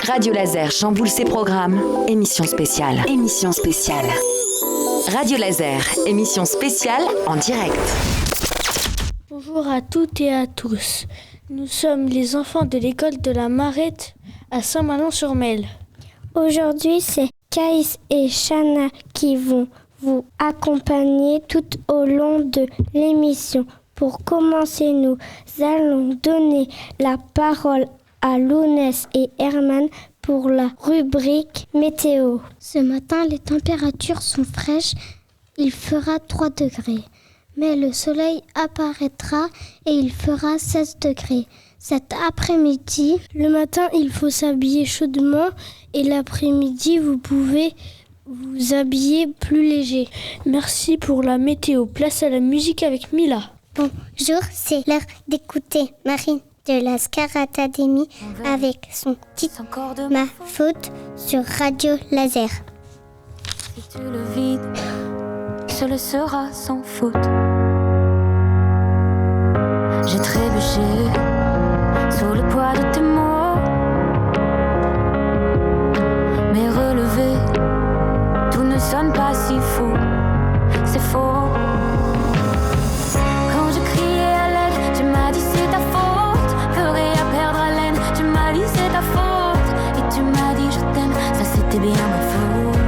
Radio Laser chamboule ses programmes. Émission spéciale. Radio Laser, émission spéciale en direct. Bonjour à toutes et à tous. Nous sommes les enfants de l'école de la Marette à Saint-Malo-sur-Mel. Aujourd'hui, c'est Caïs et Chana qui vont vous accompagner tout au long de l'émission. Pour commencer, nous allons donner la parole à Lounès et Herman pour la rubrique météo. Ce matin, les températures sont fraîches. Il fera 3 degrés. Mais le soleil apparaîtra et il fera 16 degrés. Cet après-midi, le matin, il faut s'habiller chaudement et l'après-midi, vous pouvez vous habiller plus léger. Merci pour la météo. Place à la musique avec Mila. Bonjour, c'est l'heure d'écouter Marine de la Scar Academy avec son titre Ma faute sur Radio Laser. Si tu le vides, ce le sera sans faute. J'ai trébuché sous le poids de tes mots, mais relevé, tout ne sonne pas si faux. C'est faux. Quand je criais à l'aide, tu m'as dit c'est ta faute. Pleurer à perdre haleine, tu m'as dit c'est ta faute. Et tu m'as dit je t'aime, ça c'était bien ma faute.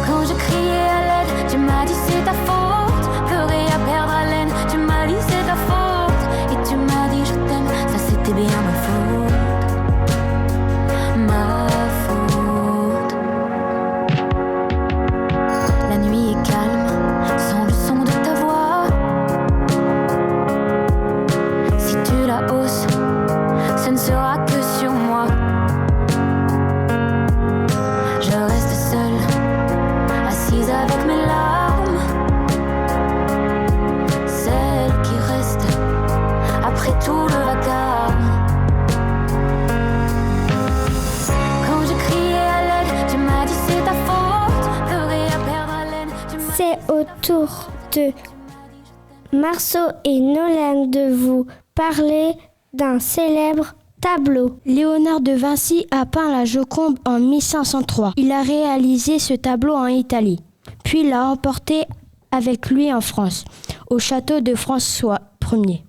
Quand je criais à l'aide, tu m'as dit c'est ta faute. Pleurer à perdre haleine, tu m'as dit c'est ta faute. Et tu m'as dit je t'aime, ça c'était bien ma faute. Ma faute. La nuit est calme, sans le son de ta voix. Si tu la hausses, ce ne sera que sur moi. Je reste seule, assise avec mes larmes, celles qui restent après tout le vacarme. Quand je criais à l'aide, tu m'as dit c'est ta faute. Pleurer à perdre haleine, tu m'as C'est au tour de Marceau et Nolan de vous parler d'un célèbre tableau. Léonard de Vinci a peint la Joconde en 1503. Il a réalisé ce tableau en Italie, puis l'a emporté avec lui en France, au château de François Ier.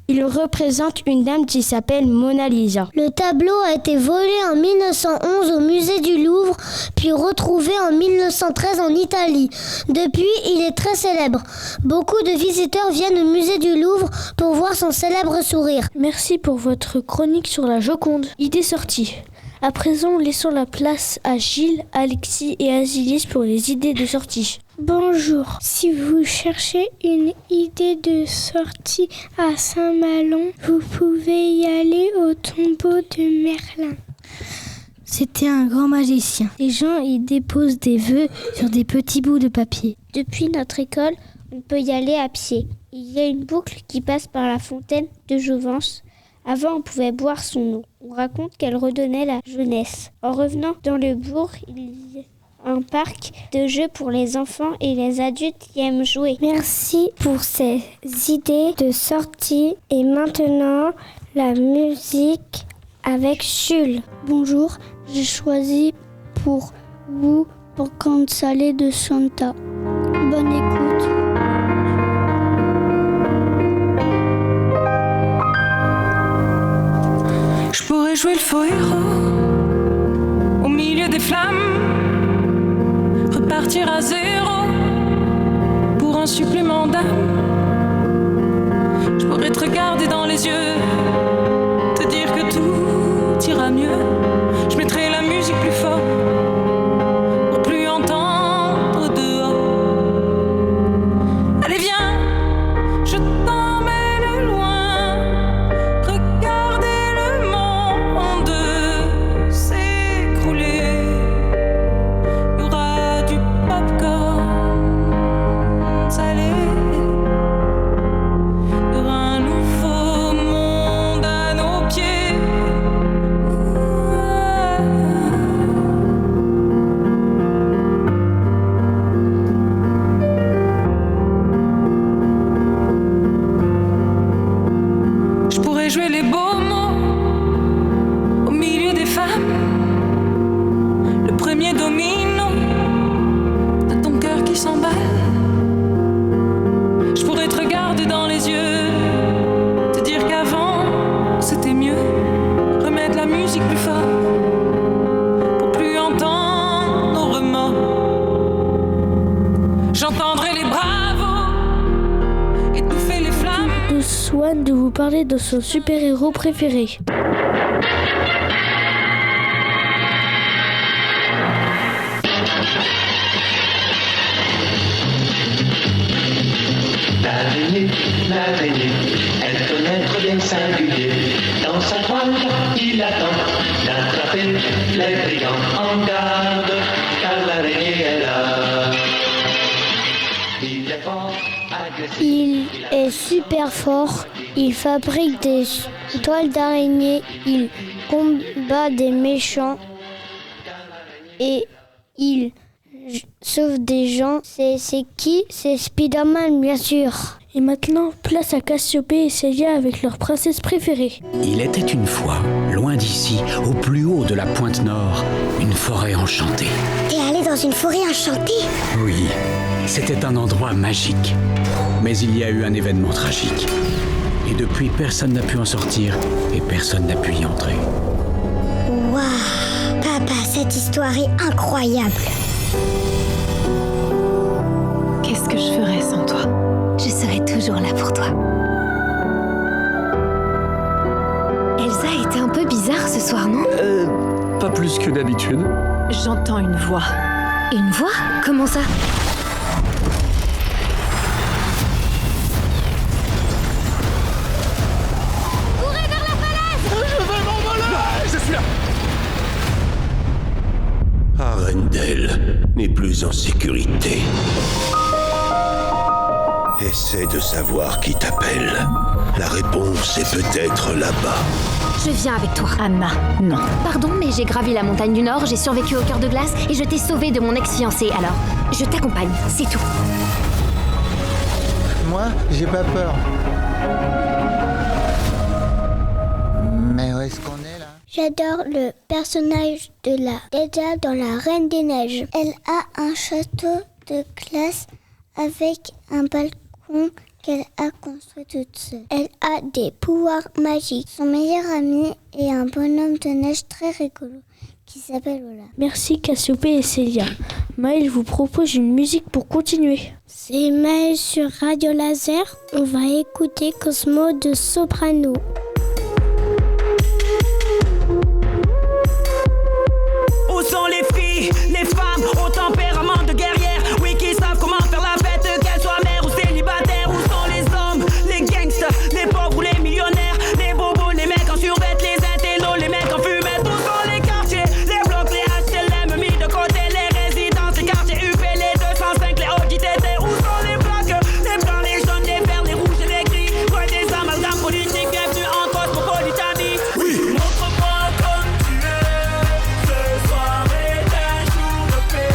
Il représente une dame qui s'appelle Mona Lisa. Le tableau a été volé en 1911 au musée du Louvre, puis retrouvé en 1913 en Italie. Depuis, il est très célèbre. Beaucoup de visiteurs viennent au musée du Louvre pour voir son célèbre sourire. Merci pour votre chronique sur la Joconde. Idée sortie. À présent, laissons la place à Gilles, Alexis et Azilis pour les idées de sortie. Bonjour, si vous cherchez une idée de sortie à Saint-Malo, vous pouvez y aller au tombeau de Merlin. C'était un grand magicien. Les gens y déposent des vœux sur des petits bouts de papier. Depuis notre école, on peut y aller à pied. Il y a une boucle qui passe par la fontaine de Jouvence. Avant, on pouvait boire son eau. On raconte qu'elle redonnait la jeunesse. En revenant dans le bourg, il y a un parc de jeux pour les enfants et les adultes qui aiment jouer. Merci pour ces idées de sortie. Et maintenant, la musique avec Jules. Bonjour, j'ai choisi pour vous pour Canzale de Santa. Bonne écoute. Je pourrais jouer le faux héros au milieu des flammes, repartir à zéro pour un supplément d'âme. Je pourrais te regarder dans les yeux, te dire que tout ira mieux. Je mettrai la musique plus fort pour plus entendre dehors. Allez viens, je t'emmène loin. Regardez le monde s'écrouler. Il y aura du popcorn salé. Il y aura un nouveau monde. pourrais jouer les beaux mots au milieu des femmes, le premier domino de ton cœur qui s'emballe. Je pourrais te regarder dans les yeux, te dire qu'avant c'était mieux, remettre la musique plus fort pour plus entendre nos remords. J'entendrai les bravos étouffer les flammes. De Swan de vous parler de son super-héros préféré. L'araignée, elle peut être bien singulier. Dans sa toile, il attend d'attraper les brigands. En garde, car l'araignée est là. Il est fort, agressif. Il est super fort. Il fabrique des toiles d'araignée. Il combat des méchants. Et il sauve des gens. C'est qui ? C'est Spider-Man, bien sûr. Et maintenant, place à Cassiopée et Célia avec leur princesse préférée. Il était une fois, loin d'ici, au plus haut de la pointe nord, une forêt enchantée. T'es allé dans une forêt enchantée ? Oui, c'était un endroit magique. Mais il y a eu un événement tragique. Et depuis, personne n'a pu en sortir et personne n'a pu y entrer. Waouh ! Papa, cette histoire est incroyable. Qu'est-ce que je ferais sans toi ? Je serai toujours là pour toi. Elsa était un peu bizarre ce soir, non ? Pas plus que d'habitude. J'entends une voix. Une voix ? Comment ça ? Courez vers la falaise! Je vais m'envoler! Je suis là! Arendelle n'est plus en sécurité. Essaie de savoir qui t'appelle. La réponse est peut-être là-bas. Je viens avec toi. Anna, non. Pardon, mais j'ai gravi la montagne du Nord, j'ai survécu au cœur de glace et je t'ai sauvée de mon ex-fiancé, alors je t'accompagne, c'est tout. Moi, j'ai pas peur. Mais où est-ce qu'on est là ? J'adore le personnage de la Elsa dans La Reine des Neiges. Elle a un château de glace avec un balcon qu'elle a construit toute seule. Elle a des pouvoirs magiques. Son meilleur ami est un bonhomme de neige très rigolo qui s'appelle Olaf. Merci Cassiopée et Célia. Maëlle vous propose une musique pour continuer. C'est Maëlle sur Radio Laser. On va écouter Cosmo de Soprano. Où sont les filles, les femmes au tempérament de guerrière? Oui, qui savent comment faire la fête, qu'elles soient mères ou célibataires. Où sont les hommes, les gangsters, les pauvres ou les millionnaires? Les bobos, les mecs en survêt, les intellos, les mecs en fumette. Où sont les quartiers, les blocs, les HLM mis de côté, les résidences, les quartiers UP, les 205, les OJTT. Où sont les plaques, les blancs, les jaunes, les verts, les rouges et les gris? Loin des amalgames politiques, bienvenue en cosmopolitanie. Oui, montre-moi comme tu es, ce soir est un jour de paix.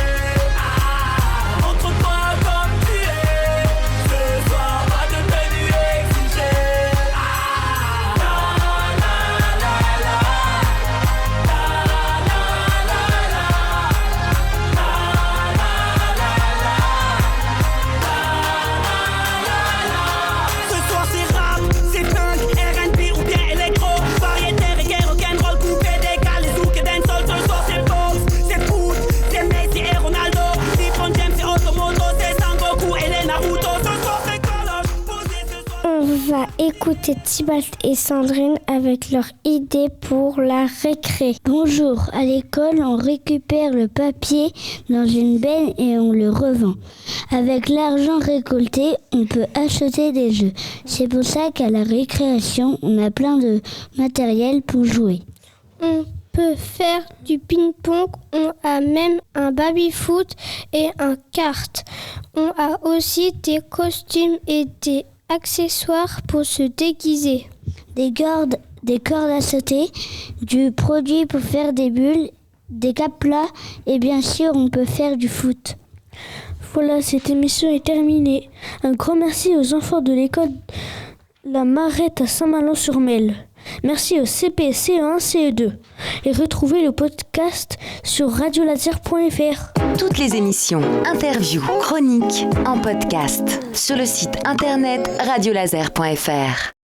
Montre-moi comme tu es, ce soir pas de tenue exigée. La la la la, la la la la, ce soir c'est rap, c'est punk, R&B ou bien électro, variété, reggae, rock'n'roll, coupé, décalé, zouk et dancehall. Ce soir c'est Fox, c'est Foot, c'est Messi et Ronaldo, LeBron James et Automoto, c'est Sangoku et les Naruto. Ce soir c'est Call of, posé ce soir. On va écouter Tibalt et Sandrine avec leur idée pour la récré. Bonjour, à l'école, on récupère le papier dans une benne et on le revend. Avec l'argent récolté, on peut acheter des jeux. C'est pour ça qu'à la récréation, on a plein de matériel pour jouer. On peut faire du ping-pong, on a même un baby-foot et un kart. On a aussi des costumes et des accessoires pour se déguiser. Des cordes à sauter, du produit pour faire des bulles, des caplas et bien sûr on peut faire du foot. Voilà, cette émission est terminée. Un grand merci aux enfants de l'école la Marette à Saint-Malo-sur-Melle. Merci au CP, CE1, CE2. Et retrouvez le podcast sur radiolaser.fr. Toutes les émissions, interviews, chroniques en podcast sur le site internet radiolaser.fr.